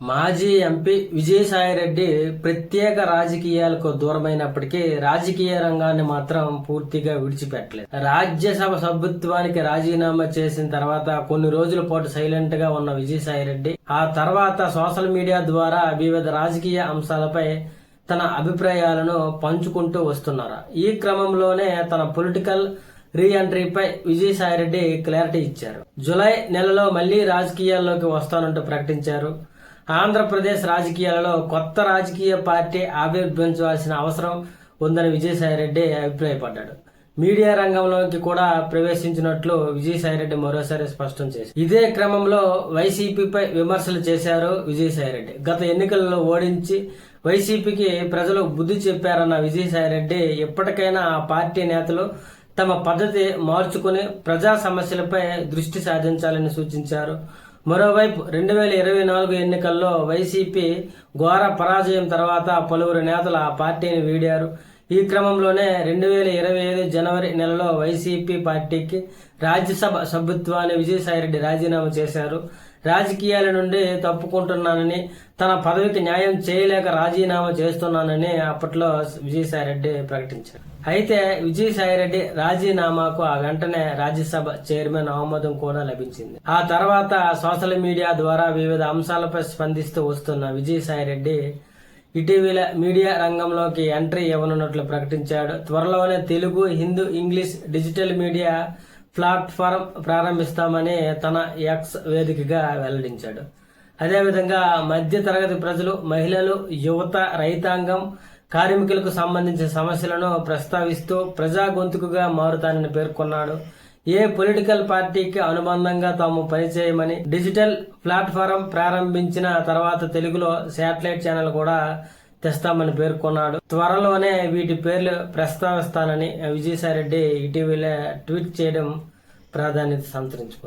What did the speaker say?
మాజీ ఎంపీ విజయసాయిరెడ్డి ప్రత్యేక రాజకీయాలకు దూరమైనప్పటికీ రాజకీయ రంగాన్ని మాత్రం పూర్తిగా విడిచిపెట్టలేదు. రాజ్యసభ సభ్యత్వానికి రాజీనామా చేసిన తర్వాత కొన్ని రోజుల పాటు సైలెంట్ గా ఉన్న విజయసాయిరెడ్డి ఆ తర్వాత సోషల్ మీడియా ద్వారా వివిధ రాజకీయ అంశాలపై తన అభిప్రాయాలను పంచుకుంటూ వస్తున్నారు. ఈ క్రమంలోనే తన పొలిటికల్ రీ ఎంట్రీపై విజయసాయిరెడ్డి క్లారిటీ ఇచ్చారు. జూలై నెలలో మళ్లీ రాజకీయాల్లోకి వస్తానంటూ ప్రకటించారు. ఆంధ్రప్రదేశ్ రాజకీయాలలో కొత్త రాజకీయ పార్టీ ఆవిర్భవించవలసిన అవసరం ఉందని విజయసాయిరెడ్డి అభిప్రాయపడ్డాడు. మీడియా రంగంలోకి కూడా ప్రవేశించినట్లు విజయసాయిరెడ్డి మరోసారి స్పష్టం చేశారు. ఇదే క్రమంలో వైసీపీపై విమర్శలు చేశారు విజయసాయిరెడ్డి. గత ఎన్నికల్లో ఓడించి వైసీపీకి ప్రజలు బుద్ధి చెప్పారన్న విజయసాయిరెడ్డి ఇప్పటికైనా ఆ పార్టీ నేతలు తమ పద్ధతి మార్చుకుని ప్రజా సమస్యలపై దృష్టి సాధించాలని సూచించారు. మరోవైపు 2024 ఎన్నికల్లో వైసీపీ ఘోర పరాజయం తర్వాత పలువురు నేతలు ఆ పార్టీని వీడారు. ఈ క్రమంలోనే 2025 జనవరి నెలలో వైసీపీ పార్టీకి రాజ్యసభ సభ్యత్వాన్ని విజయసాయిరెడ్డి రాజీనామా చేశారు. రాజకీయాల నుండి తప్పుకుంటున్నానని, తన పదవికి న్యాయం చేయలేక రాజీనామా చేస్తున్నానని అప్పట్లో విజయసాయిరెడ్డి ప్రకటించారు. అయితే విజయసాయిరెడ్డి రాజీనామాకు ఆ వెంటనే రాజ్యసభ చైర్మన్ ఆమోదం కూడా లభించింది. ఆ తర్వాత సోషల్ మీడియా ద్వారా వివిధ అంశాలపై స్పందిస్తూ వస్తున్న విజయసాయిరెడ్డి ఇటీవల మీడియా రంగంలోకి ఎంట్రీ ఇవ్వనున్నట్లు ప్రకటించాడు. త్వరలోనే Telugu, Hindi, English digital media platform ప్రారంభిస్తామని తన ఎక్స్ వేదికగా వెల్లడించాడు. అదేవిధంగా మధ్య తరగతి ప్రజలు, మహిళలు, యువత, రైతాంగం, కార్మికులకు సంబంధించిన సమస్యలను ప్రస్తావిస్తూ ప్రజా గొంతుకుగా మారుతానని పేర్కొన్నాడు. ఏ పొలిటికల్ పార్టీకి అనుబంధంగా తాము పనిచేయమని, డిజిటల్ ప్లాట్ఫారం ప్రారంభించిన తర్వాత తెలుగులో శాటిలైట్ ఛానల్ కూడా తెస్తామని పేర్కొన్నాడు. త్వరలోనే వీటి పేర్లు ప్రస్తావిస్తానని విజయసాయిరెడ్డి ఇటీవల ట్వీట్ చేయడం ప్రాధాన్యత సంతరించుకుంది.